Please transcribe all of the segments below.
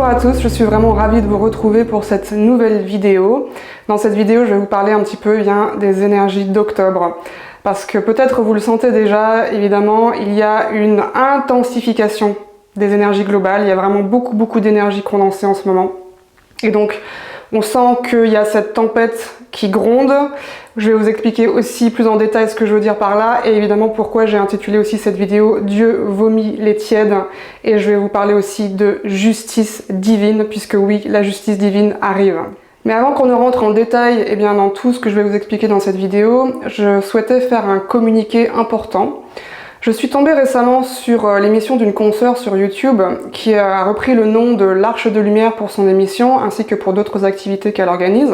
à tous, je suis vraiment ravie de vous retrouver pour cette nouvelle vidéo. Dans cette vidéo, je vais vous parler un petit peu des énergies d'octobre. Parce que peut-être vous le sentez déjà, évidemment, il y a une intensification des énergies globales. Il y a vraiment beaucoup d'énergie condensée en ce moment. Et donc, on sent qu'il y a cette tempête qui gronde. Je vais vous expliquer aussi plus en détail ce que je veux dire par là et évidemment pourquoi j'ai intitulé aussi cette vidéo « Dieu vomit les tièdes » et je vais vous parler aussi de justice divine puisque oui, la justice divine arrive. Mais avant qu'on ne rentre en détail dans tout ce que je vais vous expliquer dans cette vidéo, je souhaitais faire un communiqué important. Je suis tombée récemment sur l'émission d'une consoeur sur YouTube qui a repris le nom de l'Arche de Lumière pour son émission ainsi que pour d'autres activités qu'elle organise.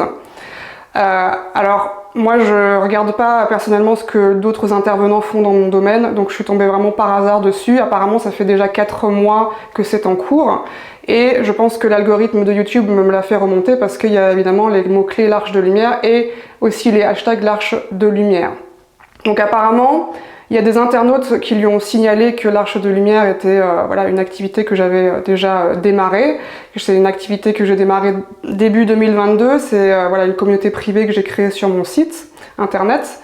Alors, moi je regarde pas personnellement ce que d'autres intervenants font dans mon domaine, donc je suis tombée vraiment par hasard dessus. Apparemment ça fait déjà 4 mois que c'est en cours et je pense que l'algorithme de YouTube me l'a fait remonter parce qu'il y a évidemment les mots-clés l'Arche de Lumière et aussi les hashtags l'Arche de Lumière. Donc apparemment, il y a des internautes qui lui ont signalé que l'Arche de Lumière était une activité que j'avais déjà démarrée. C'est une activité que j'ai démarrée début 2022. C'est une communauté privée que j'ai créée sur mon site internet.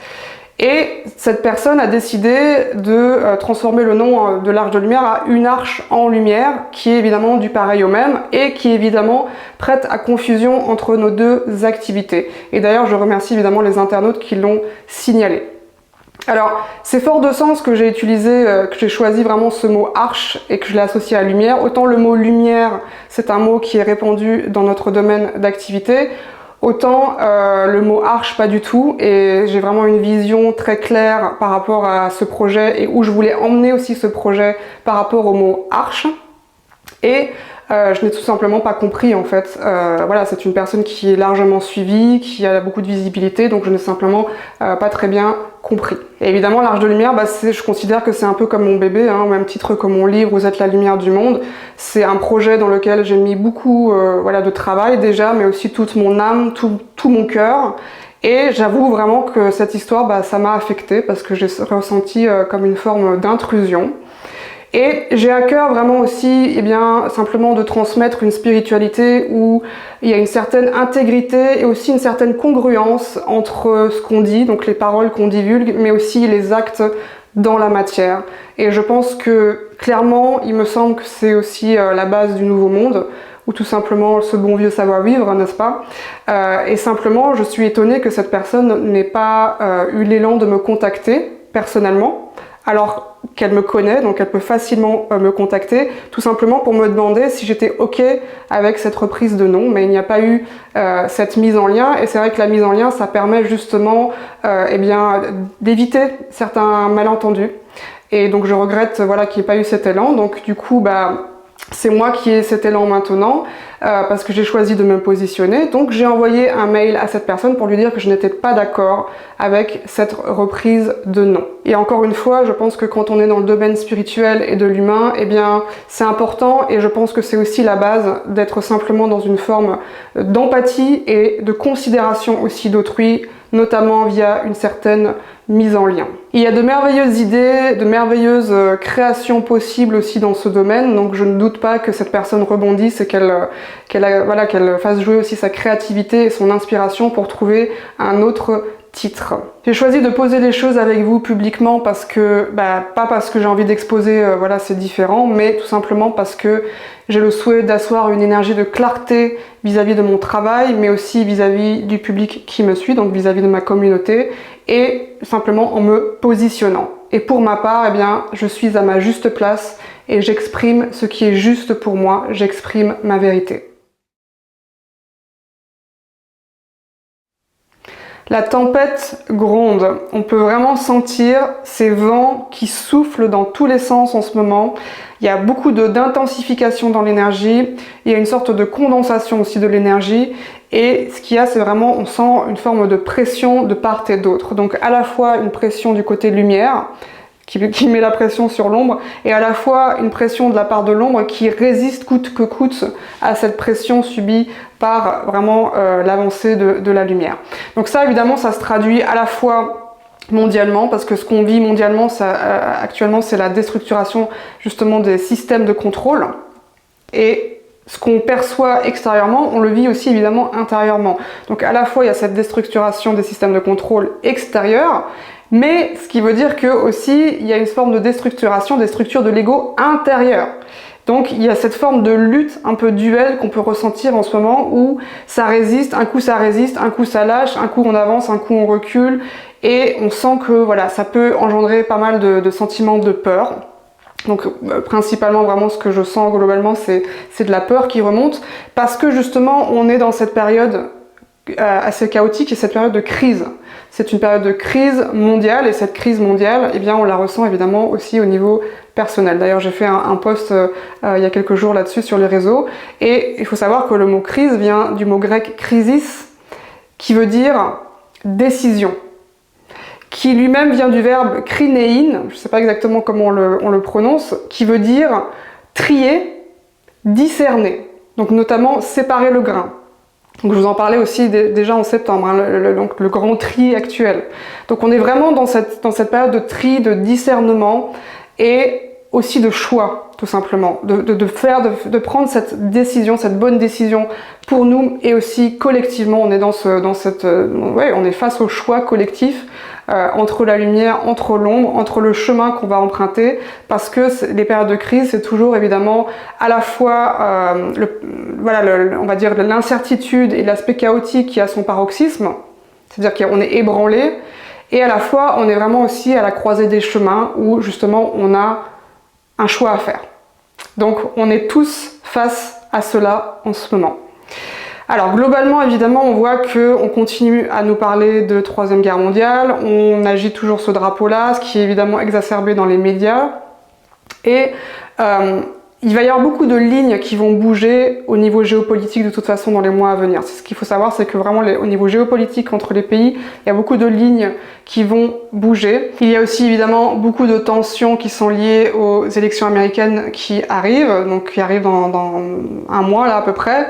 Et cette personne a décidé de transformer le nom de l'Arche de Lumière à une arche en lumière, qui est évidemment du pareil au même et qui est évidemment prête à confusion entre nos deux activités. Et d'ailleurs, je remercie évidemment les internautes qui l'ont signalé. Alors, c'est fort de sens que j'ai choisi vraiment ce mot arche et que je l'ai associé à lumière. Autant le mot lumière, c'est un mot qui est répandu dans notre domaine d'activité, autant le mot arche pas du tout. Et j'ai vraiment une vision très claire par rapport à ce projet et où je voulais emmener aussi ce projet par rapport au mot arche. Et je n'ai tout simplement pas compris en fait. C'est une personne qui est largement suivie, qui a beaucoup de visibilité, donc je n'ai simplement pas très bien compris. Et évidemment, l'Arche de Lumière, je considère que c'est un peu comme mon bébé, au même titre que mon livre « Vous êtes la lumière du monde ». C'est un projet dans lequel j'ai mis beaucoup de travail déjà, mais aussi toute mon âme, tout mon cœur. Et j'avoue vraiment que cette histoire, ça m'a affectée parce que j'ai ressenti comme une forme d'intrusion. Et j'ai à cœur vraiment aussi, simplement de transmettre une spiritualité où il y a une certaine intégrité et aussi une certaine congruence entre ce qu'on dit, donc les paroles qu'on divulgue, mais aussi les actes dans la matière. Et je pense que, clairement, il me semble que c'est aussi la base du nouveau monde, ou tout simplement ce bon vieux savoir-vivre, n'est-ce pas? Et simplement, je suis étonnée que cette personne n'ait pas eu l'élan de me contacter personnellement, alors qu'elle me connaît, donc elle peut facilement me contacter, tout simplement pour me demander si j'étais OK avec cette reprise de nom, mais il n'y a pas eu cette mise en lien, et c'est vrai que la mise en lien, ça permet justement d'éviter certains malentendus, et donc je regrette qu'il n'y ait pas eu cet élan, donc du coup, c'est moi qui ai cet élan maintenant, parce que j'ai choisi de me positionner. Donc j'ai envoyé un mail à cette personne pour lui dire que je n'étais pas d'accord avec cette reprise de nom. Et encore une fois, je pense que quand on est dans le domaine spirituel et de l'humain, c'est important et je pense que c'est aussi la base d'être simplement dans une forme d'empathie et de considération aussi d'autrui, notamment via une certaine mise en lien. Il y a de merveilleuses idées, de merveilleuses créations possibles aussi dans ce domaine, donc je ne doute pas que cette personne rebondisse et qu'elle fasse jouer aussi sa créativité et son inspiration pour trouver un autre titre. J'ai choisi de poser les choses avec vous publiquement parce que, pas parce que j'ai envie d'exposer, c'est différent, mais tout simplement parce que j'ai le souhait d'asseoir une énergie de clarté vis-à-vis de mon travail, mais aussi vis-à-vis du public qui me suit, donc vis-à-vis de ma communauté, et simplement en me positionnant. Et pour ma part, je suis à ma juste place et j'exprime ce qui est juste pour moi, j'exprime ma vérité. La tempête gronde, on peut vraiment sentir ces vents qui soufflent dans tous les sens en ce moment. Il y a beaucoup d'intensification dans l'énergie, il y a une sorte de condensation aussi de l'énergie et ce qu'il y a c'est vraiment, on sent une forme de pression de part et d'autre. Donc à la fois une pression du côté lumière, qui met la pression sur l'ombre, et à la fois une pression de la part de l'ombre qui résiste coûte que coûte à cette pression subie par vraiment l'avancée de la lumière. Donc ça évidemment ça se traduit à la fois mondialement, parce que ce qu'on vit mondialement actuellement c'est la déstructuration justement des systèmes de contrôle, et ce qu'on perçoit extérieurement, on le vit aussi évidemment intérieurement. Donc à la fois il y a cette déstructuration des systèmes de contrôle extérieurs, mais ce qui veut dire que aussi il y a une forme de déstructuration des structures de l'ego intérieur. Donc il y a cette forme de lutte un peu duel qu'on peut ressentir en ce moment où ça résiste, un coup ça lâche, un coup on avance, un coup on recule, et on sent que voilà, ça peut engendrer pas mal de sentiments de peur. Donc principalement vraiment ce que je sens globalement c'est de la peur qui remonte parce que justement on est dans cette période assez chaotique et cette période de crise. C'est une période de crise mondiale et cette crise mondiale, eh bien on la ressent évidemment aussi au niveau personnel. D'ailleurs j'ai fait un post il y a quelques jours là-dessus sur les réseaux et il faut savoir que le mot crise vient du mot grec krisis qui veut dire décision, qui lui-même vient du verbe krinein, je ne sais pas exactement comment on le prononce, qui veut dire trier, discerner, donc notamment séparer le grain. Donc je vous en parlais aussi déjà en septembre, hein, donc le grand tri actuel. Donc on est vraiment dans cette période de tri, de discernement et aussi de choix, tout simplement, de prendre cette décision, cette bonne décision pour nous et aussi collectivement. On est on est face au choix collectif entre la lumière, entre l'ombre, entre le chemin qu'on va emprunter, parce que les périodes de crise, c'est toujours évidemment à la fois on va dire l'incertitude et l'aspect chaotique qui a son paroxysme, c'est-à-dire qu'on est ébranlé, et à la fois on est vraiment aussi à la croisée des chemins où justement on a un choix à faire. Donc on est tous face à cela en ce moment. Alors globalement, évidemment, on voit qu'on continue à nous parler de Troisième Guerre mondiale, on agite toujours ce drapeau-là, ce qui est évidemment exacerbé dans les médias. Et il va y avoir beaucoup de lignes qui vont bouger au niveau géopolitique de toute façon dans les mois à venir. Ce qu'il faut savoir, c'est que vraiment au niveau géopolitique entre les pays, il y a beaucoup de lignes qui vont bouger. Il y a aussi évidemment beaucoup de tensions qui sont liées aux élections américaines qui arrivent, donc qui arrivent dans un mois là à peu près.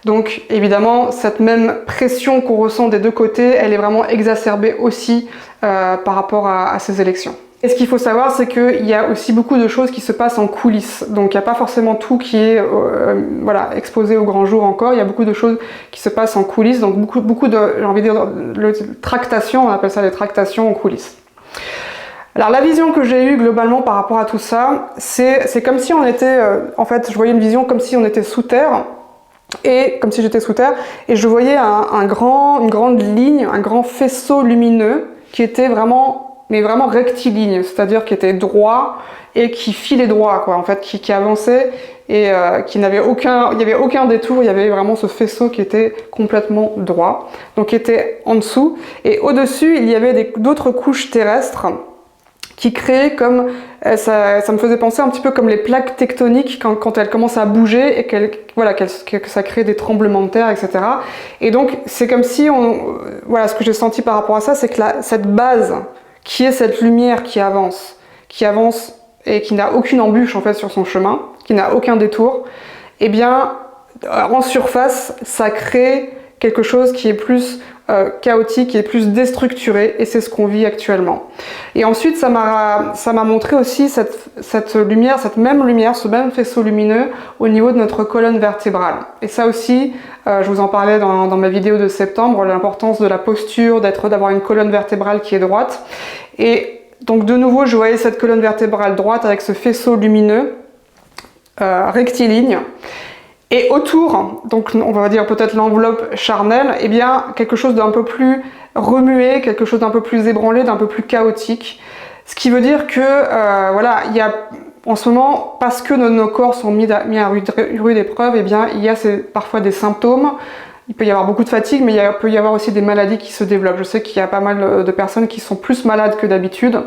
Donc évidemment, cette même pression qu'on ressent des deux côtés, elle est vraiment exacerbée aussi par rapport à ces élections. Et ce qu'il faut savoir, c'est qu'il y a aussi beaucoup de choses qui se passent en coulisses. Donc il n'y a pas forcément tout qui est exposé au grand jour encore. Il y a beaucoup de choses qui se passent en coulisses. Donc beaucoup de, j'ai envie de dire, tractations, on appelle ça les tractations en coulisses. Alors la vision que j'ai eue globalement par rapport à tout ça, c'est comme si on était, en fait, je voyais une vision comme si on était sous terre. Et comme si j'étais sous terre, et je voyais une grande ligne, un grand faisceau lumineux qui était vraiment rectiligne, c'est-à-dire qui était droit et qui filait droit, quoi, en fait, qui avançait et il y avait aucun détour, il y avait vraiment ce faisceau qui était complètement droit, donc qui était en dessous, et au-dessus il y avait d'autres couches terrestres qui créaient comme, ça me faisait penser un petit peu comme les plaques tectoniques quand elles commencent à bouger et que ça crée des tremblements de terre, etc. Et donc c'est comme si ce que j'ai senti par rapport à ça, c'est que cette base qui est cette lumière qui avance et qui n'a aucune embûche en fait sur son chemin, qui n'a aucun détour, eh bien en surface ça crée quelque chose qui est plus chaotique, qui est plus déstructuré, et c'est ce qu'on vit actuellement. Et ensuite ça m'a montré aussi cette lumière, ce même faisceau lumineux au niveau de notre colonne vertébrale. Et ça aussi, je vous en parlais dans ma vidéo de septembre, l'importance de la posture, d'avoir une colonne vertébrale qui est droite. Et donc de nouveau, je voyais cette colonne vertébrale droite avec ce faisceau lumineux rectiligne. Et autour, donc on va dire peut-être l'enveloppe charnelle, eh bien quelque chose d'un peu plus remué, quelque chose d'un peu plus ébranlé, d'un peu plus chaotique. Ce qui veut dire que il y a en ce moment, parce que nos corps sont mis à rude épreuve, eh bien il y a parfois des symptômes. Il peut y avoir beaucoup de fatigue, mais il peut y avoir aussi des maladies qui se développent. Je sais qu'il y a pas mal de personnes qui sont plus malades que d'habitude.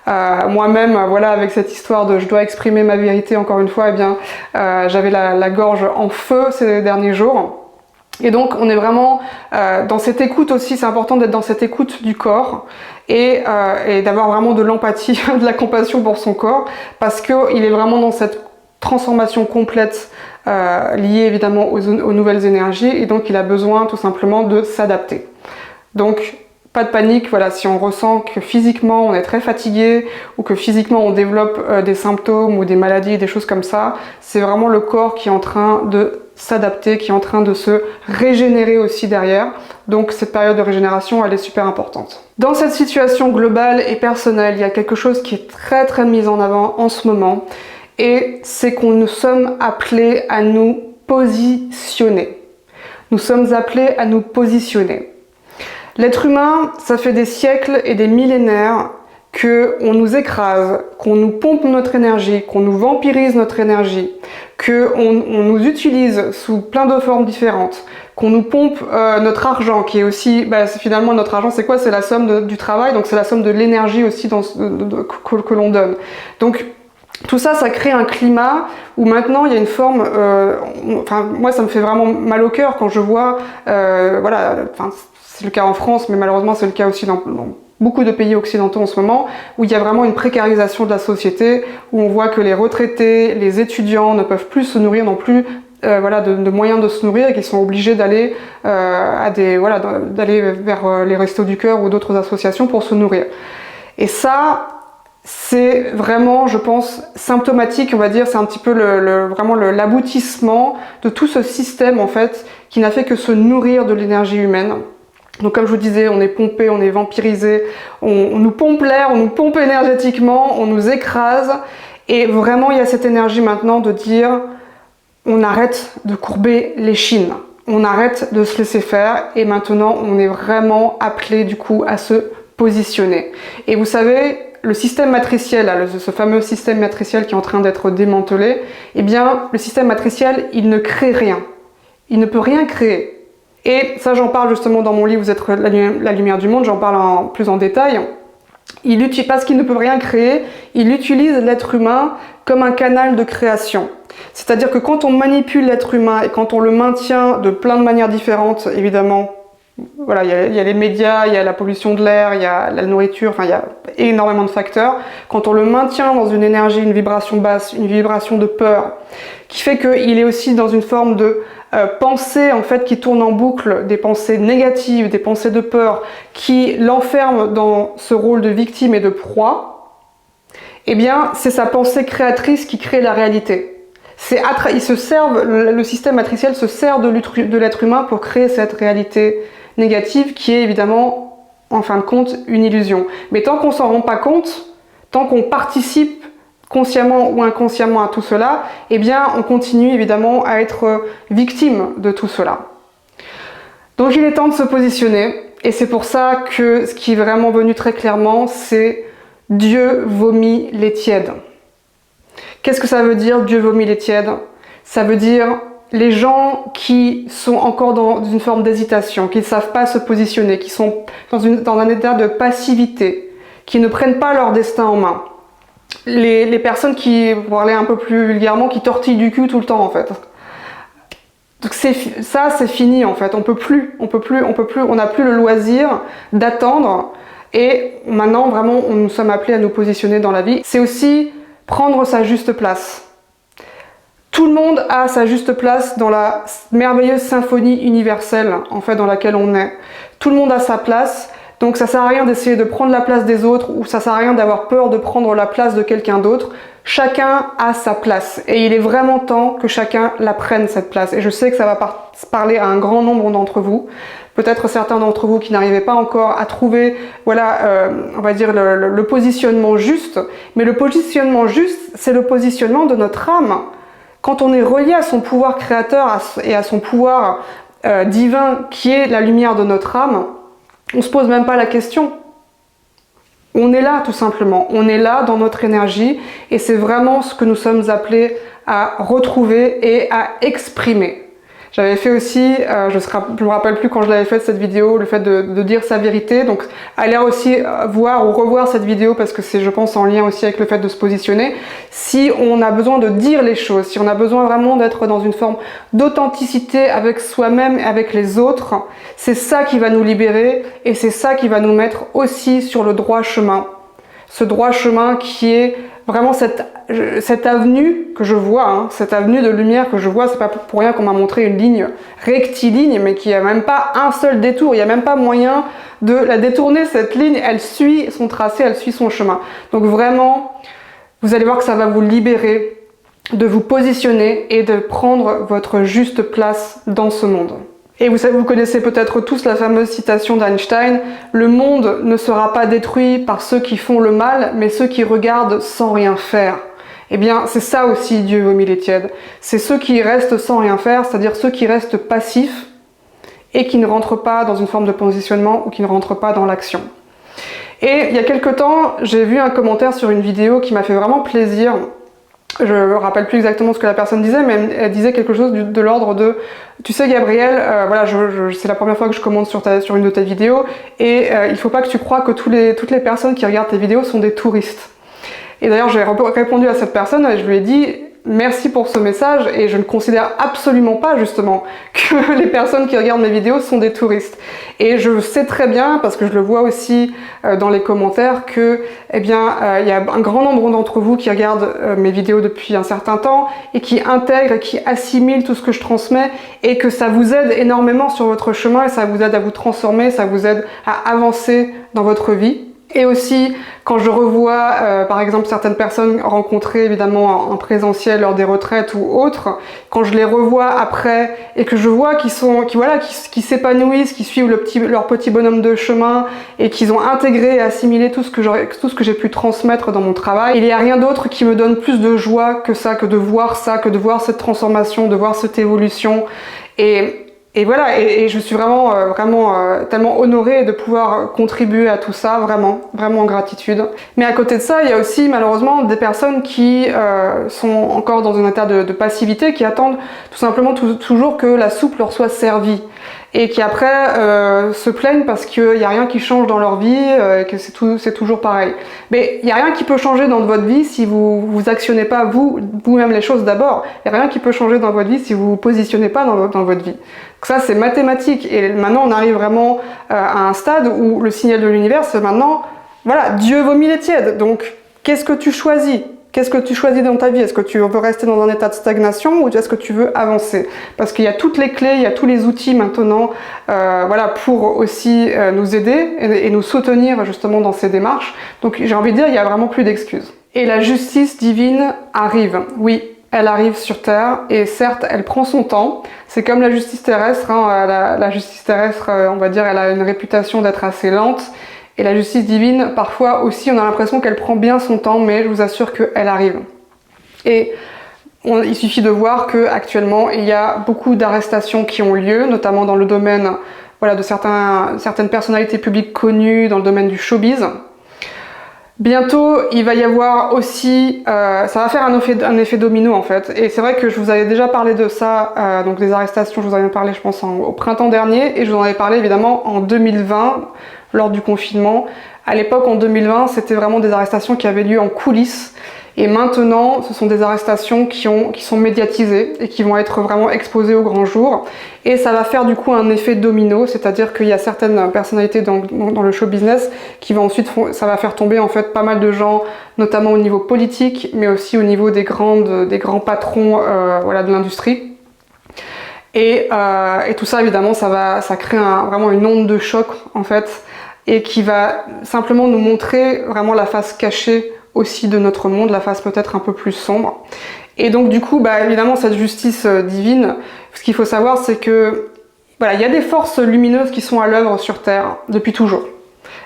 Moi-même, avec cette histoire de je dois exprimer ma vérité encore une fois, eh bien, j'avais la gorge en feu ces derniers jours. Et donc, on est vraiment dans cette écoute aussi. C'est important d'être dans cette écoute du corps et d'avoir vraiment de l'empathie, de la compassion pour son corps, parce qu'il est vraiment dans cette transformation complète liée évidemment aux nouvelles énergies, et donc il a besoin tout simplement de s'adapter. Donc pas de panique, si on ressent que physiquement on est très fatigué ou que physiquement on développe des symptômes ou des maladies, des choses comme ça, c'est vraiment le corps qui est en train de s'adapter, qui est en train de se régénérer aussi derrière. Donc cette période de régénération, elle est super importante. Dans cette situation globale et personnelle, il y a quelque chose qui est très très mis en avant en ce moment, et c'est qu'on nous sommes appelés à nous positionner. Nous sommes appelés à nous positionner. L'être humain, ça fait des siècles et des millénaires qu'on nous écrase, qu'on nous pompe notre énergie, qu'on nous vampirise notre énergie, qu'on nous utilise sous plein de formes différentes, qu'on nous pompe notre argent, qui est aussi, finalement notre argent c'est quoi? C'est la somme du travail, donc c'est la somme de l'énergie aussi que l'on donne. Donc tout ça, ça crée un climat où maintenant il y a une forme, moi ça me fait vraiment mal au cœur quand je vois, c'est le cas en France, mais malheureusement c'est le cas aussi dans beaucoup de pays occidentaux en ce moment, où il y a vraiment une précarisation de la société, où on voit que les retraités, les étudiants ne peuvent plus se nourrir, non plus de moyens de se nourrir, et qu'ils sont obligés d'aller d'aller vers les Restos du Cœur ou d'autres associations pour se nourrir. Et ça, c'est vraiment, je pense, symptomatique, on va dire, c'est un petit peu vraiment l'aboutissement de tout ce système en fait qui n'a fait que se nourrir de l'énergie humaine. Donc comme je vous disais, on est pompé, on est vampirisé, on nous pompe l'air, on nous pompe énergétiquement, on nous écrase, et vraiment il y a cette énergie maintenant de dire on arrête de courber les chines, on arrête de se laisser faire, et maintenant on est vraiment appelé du coup à se positionner. Et vous savez, le système matriciel, ce fameux système matriciel qui est en train d'être démantelé, eh bien le système matriciel, il ne crée rien, il ne peut rien créer. Et ça, j'en parle justement dans mon livre, Vous êtes la lumière du monde, j'en parle plus en détail. Parce qu'il ne peut rien créer, il utilise l'être humain comme un canal de création. C'est-à-dire que quand on manipule l'être humain et quand on le maintient de plein de manières différentes, évidemment, voilà, il y a les médias, il y a la pollution de l'air, il y a la nourriture, enfin il y a énormément de facteurs. Quand on le maintient dans une énergie, une vibration basse, une vibration de peur, qui fait qu'il est aussi dans une forme de pensée en fait qui tourne en boucle, des pensées négatives, des pensées de peur, qui l'enferment dans ce rôle de victime et de proie, eh bien c'est sa pensée créatrice qui crée la réalité. Le système matriciel se sert de l'être humain pour créer cette réalité négative qui est évidemment, en fin de compte, une illusion. Mais tant qu'on s'en rend pas compte, tant qu'on participe consciemment ou inconsciemment à tout cela, eh bien on continue évidemment à être victime de tout cela. Donc il est temps de se positionner, et c'est pour ça que ce qui est vraiment venu très clairement, c'est Dieu vomit les tièdes. Qu'est-ce que ça veut dire, Dieu vomit les tièdes? Ça veut dire les gens qui sont encore dans une forme d'hésitation, qui ne savent pas se positionner, qui sont dans un état de passivité, qui ne prennent pas leur destin en main. Les personnes qui, pour parler un peu plus vulgairement, qui tortillent du cul tout le temps en fait. Donc ça c'est fini en fait, on n'a plus le loisir d'attendre, et maintenant vraiment nous sommes appelés à nous positionner dans la vie. C'est aussi prendre sa juste place. Tout le monde a sa juste place dans la merveilleuse symphonie universelle en fait dans laquelle on est. Tout le monde a sa place, donc ça sert à rien d'essayer de prendre la place des autres, ou ça sert à rien d'avoir peur de prendre la place de quelqu'un d'autre. Chacun a sa place, et il est vraiment temps que chacun la prenne cette place. Et je sais que ça va parler à un grand nombre d'entre vous, peut-être certains d'entre vous qui n'arrivaient pas encore à trouver, on va dire le positionnement juste. Mais le positionnement juste, c'est le positionnement de notre âme. Quand on est relié à son pouvoir créateur et à son pouvoir divin, qui est la lumière de notre âme, on ne se pose même pas la question. On est là tout simplement, on est là dans notre énergie, et c'est vraiment ce que nous sommes appelés à retrouver et à exprimer. J'avais fait aussi, je me rappelle plus quand je l'avais fait cette vidéo, le fait de dire sa vérité, donc allez aussi voir ou revoir cette vidéo parce que c'est, je pense, en lien aussi avec le fait de se positionner. Si on a besoin de dire les choses, si on a besoin vraiment d'être dans une forme d'authenticité avec soi-même et avec les autres, c'est ça qui va nous libérer, et c'est ça qui va nous mettre aussi sur le droit chemin. Ce droit chemin qui est vraiment cette avenue que je vois, cette avenue de lumière que je vois. C'est pas pour rien qu'on m'a montré une ligne rectiligne, mais qui a même pas un seul détour, il n'y a même pas moyen de la détourner, cette ligne, elle suit son tracé, elle suit son chemin. Donc vraiment, vous allez voir que ça va vous libérer, de vous positionner et de prendre votre juste place dans ce monde. Et vous connaissez peut-être tous la fameuse citation d'Einstein, « Le monde ne sera pas détruit par ceux qui font le mal, mais ceux qui regardent sans rien faire. » Eh bien, c'est ça aussi Dieu vomit les tièdes. C'est ceux qui restent sans rien faire, c'est-à-dire ceux qui restent passifs et qui ne rentrent pas dans une forme de positionnement ou qui ne rentrent pas dans l'action. Et il y a quelque temps, j'ai vu un commentaire sur une vidéo qui m'a fait vraiment plaisir. Je ne me rappelle plus exactement ce que la personne disait, mais elle disait quelque chose de l'ordre de « Tu sais Gabriel, voilà, c'est la première fois que je commente sur une de tes vidéos, et il ne faut pas que tu crois que toutes les personnes qui regardent tes vidéos sont des touristes. » Et d'ailleurs, j'ai répondu à cette personne et je lui ai dit « Merci pour ce message et je ne considère absolument pas justement que les personnes qui regardent mes vidéos sont des touristes. » Et je sais très bien, parce que je le vois aussi dans les commentaires, que il y a un grand nombre d'entre vous qui regardent mes vidéos depuis un certain temps et qui intègrent et qui assimilent tout ce que je transmets et que ça vous aide énormément sur votre chemin et ça vous aide à vous transformer, ça vous aide à avancer dans votre vie. Et aussi, quand je revois, par exemple, certaines personnes rencontrées évidemment en présentiel lors des retraites ou autres, quand je les revois après et que je vois qu'ils s'épanouissent, qu'ils suivent leur petit bonhomme de chemin et qu'ils ont intégré et assimilé tout ce que j'ai pu transmettre dans mon travail, il n'y a rien d'autre qui me donne plus de joie que ça, que de voir cette transformation, de voir cette évolution. Et voilà, et je suis vraiment tellement honorée de pouvoir contribuer à tout ça, vraiment en gratitude. Mais à côté de ça, il y a aussi malheureusement des personnes qui sont encore dans un état de passivité, qui attendent tout simplement toujours que la soupe leur soit servie. Et qui après se plaignent parce qu'il n'y a rien qui change dans leur vie, que c'est toujours pareil. Mais il n'y a rien qui peut changer dans votre vie si vous actionnez pas vous-même les choses d'abord. Il n'y a rien qui peut changer dans votre vie si vous vous positionnez pas dans votre vie. Donc ça c'est mathématique. Et maintenant on arrive vraiment à un stade où le signal de l'univers c'est maintenant, voilà, Dieu vomit les tièdes. Donc qu'est-ce que tu choisis ? Qu'est-ce que tu choisis dans ta vie? Est-ce que tu veux rester dans un état de stagnation ou est-ce que tu veux avancer? Parce qu'il y a toutes les clés, il y a tous les outils maintenant pour aussi nous aider et nous soutenir justement dans ces démarches. Donc j'ai envie de dire, il n'y a vraiment plus d'excuses. Et la justice divine arrive, oui. Elle arrive sur Terre et certes, elle prend son temps. C'est comme la justice terrestre. La justice terrestre, on va dire, elle a une réputation d'être assez lente. Et la justice divine, parfois aussi, on a l'impression qu'elle prend bien son temps, mais je vous assure qu'elle arrive. Et il suffit de voir qu'actuellement, il y a beaucoup d'arrestations qui ont lieu, notamment dans le domaine de certaines personnalités publiques connues, dans le domaine du showbiz. Bientôt, il va y avoir aussi, ça va faire un effet domino en fait. Et c'est vrai que je vous avais déjà parlé de ça, donc des arrestations, je vous en avais parlé je pense au printemps dernier, et je vous en avais parlé évidemment en 2020, lors du confinement. À l'époque, en 2020, c'était vraiment des arrestations qui avaient lieu en coulisses. Et maintenant, ce sont des arrestations qui sont médiatisées et qui vont être vraiment exposées au grand jour. Et ça va faire du coup un effet domino, c'est-à-dire qu'il y a certaines personnalités dans le show business qui vont ensuite, ça va faire tomber en fait pas mal de gens, notamment au niveau politique, mais aussi au niveau des grands patrons de l'industrie. Et tout ça, évidemment, ça crée vraiment une onde de choc en fait, et qui va simplement nous montrer vraiment la face cachée aussi de notre monde, la face peut-être un peu plus sombre. Et donc du coup, évidemment, cette justice divine, ce qu'il faut savoir, c'est que il y a des forces lumineuses qui sont à l'œuvre sur Terre depuis toujours.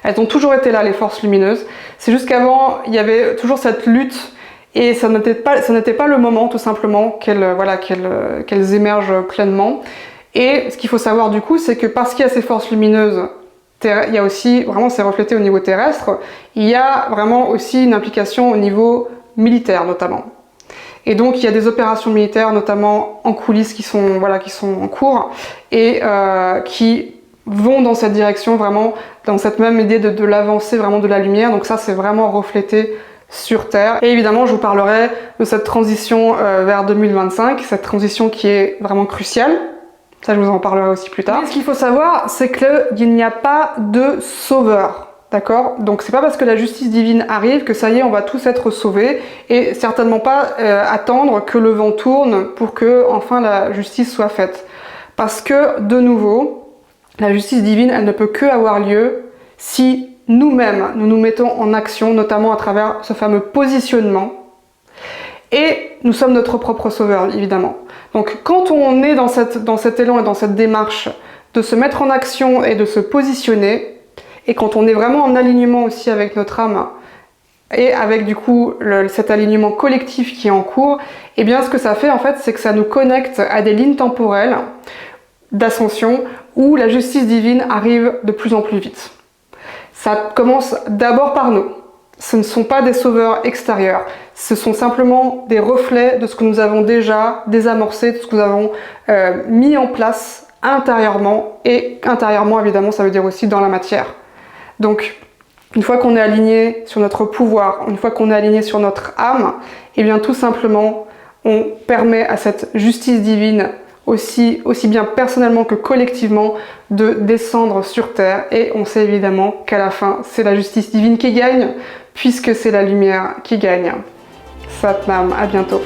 Elles ont toujours été là, les forces lumineuses. C'est juste qu'avant, il y avait toujours cette lutte et ça n'était pas le moment, tout simplement, qu'elles émergent pleinement. Et ce qu'il faut savoir du coup, c'est que parce qu'il y a ces forces lumineuses, il y a aussi, vraiment c'est reflété au niveau terrestre, il y a vraiment aussi une implication au niveau militaire notamment. Et donc il y a des opérations militaires notamment en coulisses qui sont en cours et qui vont dans cette direction, vraiment dans cette même idée de l'avancée vraiment de la lumière. Donc ça c'est vraiment reflété sur Terre. Et évidemment je vous parlerai de cette transition vers 2025, cette transition qui est vraiment cruciale. Ça, je vous en parlerai aussi plus tard. Mais ce qu'il faut savoir, c'est qu'il n'y a pas de sauveur. D'accord? Donc c'est pas parce que la justice divine arrive que ça y est, on va tous être sauvés, et certainement pas attendre que le vent tourne pour que enfin la justice soit faite. Parce que, de nouveau, la justice divine, elle ne peut que avoir lieu si nous-mêmes, nous nous mettons en action, notamment à travers ce fameux positionnement. et nous sommes notre propre sauveur, évidemment. Donc quand on est dans cet élan et dans cette démarche de se mettre en action et de se positionner, et quand on est vraiment en alignement aussi avec notre âme, et avec du coup cet alignement collectif qui est en cours, et bien ce que ça fait en fait, c'est que ça nous connecte à des lignes temporelles d'ascension où la justice divine arrive de plus en plus vite. Ça commence d'abord par nous. Ce ne sont pas des sauveurs extérieurs, ce sont simplement des reflets de ce que nous avons déjà désamorcé, de ce que nous avons mis en place intérieurement, et intérieurement évidemment ça veut dire aussi dans la matière. Donc une fois qu'on est aligné sur notre pouvoir, une fois qu'on est aligné sur notre âme, et bien tout simplement on permet à cette justice divine aussi bien personnellement que collectivement, de descendre sur Terre. Et on sait évidemment qu'à la fin, c'est la justice divine qui gagne, puisque c'est la lumière qui gagne. Satnam, à bientôt.